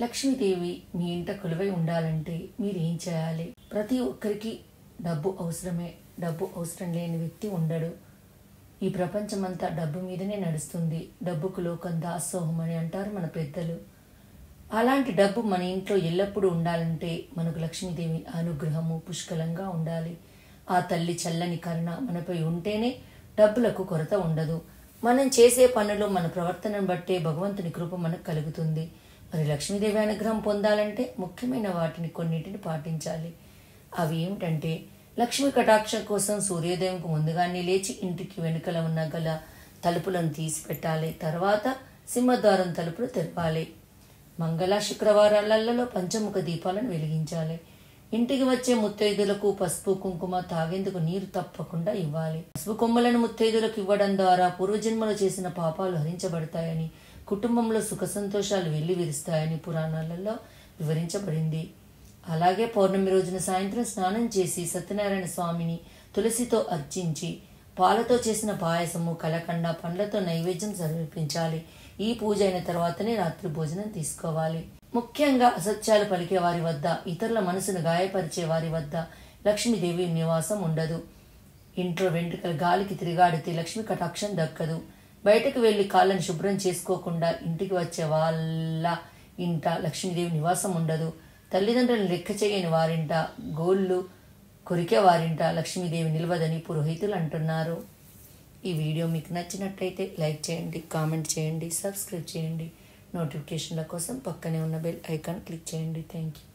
లక్ష్మీదేవి మీ ఇంట కొలువై ఉండాలంటే మీరు ఏం చేయాలి? ప్రతి ఒక్కరికి డబ్బు అవసరమే. డబ్బు అవసరం లేని వ్యక్తి ఉండడు. ఈ ప్రపంచమంతా డబ్బు మీదనే నడుస్తుంది. డబ్బుకు లోకం దాసోహం అని అంటారు మన పెద్దలు. అలాంటి డబ్బు మన ఇంట్లో ఎల్లప్పుడూ ఉండాలంటే మనకు లక్ష్మీదేవి అనుగ్రహము పుష్కలంగా ఉండాలి. ఆ తల్లి చల్లని కరుణ మనపై ఉంటేనే డబ్బులకు కొరత ఉండదు. మనం చేసే పనులు మన ప్రవర్తనను బట్టే భగవంతుని కృప మనకు కలుగుతుంది. మరి లక్ష్మీదేవి అనుగ్రహం పొందాలంటే ముఖ్యమైన వాటిని కొన్నింటిని పాటించాలి. అవి ఏమిటంటే, లక్ష్మీ కటాక్షం కోసం సూర్యోదయంకు ముందుగానే లేచి ఇంటికి వెనుకల ఉన్న గల తలుపులను తీసి పెట్టాలి. తర్వాత సింహద్వారం తలుపులు తెరవాలి. మంగళ శుక్రవారాలలో పంచముఖ దీపాలను వెలిగించాలి. ఇంటికి వచ్చే ముత్తైదులకు పసుపు కుంకుమ తాగేందుకు నీరు తప్పకుండా ఇవ్వాలి. పసుపు కొమ్మలను ముత్తైదులకు ఇవ్వడం ద్వారా పూర్వజన్మలో చేసిన పాపాలు హరించబడతాయని, కుటుంబంలో సుఖ సంతోషాలు వెల్లివిరుస్తాయని పురాణాలలో వివరించబడింది. అలాగే పౌర్ణమి రోజున సాయంత్రం స్నానం చేసి సత్యనారాయణ స్వామిని తులసితో అర్చించి పాలతో చేసిన పాయసము, కలకండ, పండ్లతో నైవేద్యం సమర్పించాలి. ఈ పూజ అయిన తర్వాతనే రాత్రి భోజనం తీసుకోవాలి. ముఖ్యంగా అసత్యాలు పలికే వారి వద్ద, ఇతరుల మనసును గాయపరిచే వారి వద్ద లక్ష్మీదేవి నివాసం ఉండదు. ఇంట్లో వెంట్రుకలు గాలికి తిరిగాడితే లక్ష్మీ కటాక్షం దక్కదు. బయటకు వెళ్లి కాళ్ళని శుభ్రం చేసుకోకుండా ఇంటికి వచ్చే వాళ్ళ ఇంట లక్ష్మీదేవి నివాసం ఉండదు. తల్లిదండ్రులను లెక్క చేయని వారింట, గోళ్ళు కొరికే వారింట లక్ష్మీదేవి నిలవదని పురోహితులు అంటున్నారు. ఈ వీడియో మీకు నచ్చినట్టయితే లైక్ చేయండి, కామెంట్ చేయండి, సబ్స్క్రైబ్ చేయండి. నోటిఫికేషన్ల కోసం పక్కనే ఉన్న బెల్ ఐకాన్ క్లిక్ చేయండి. Thank you.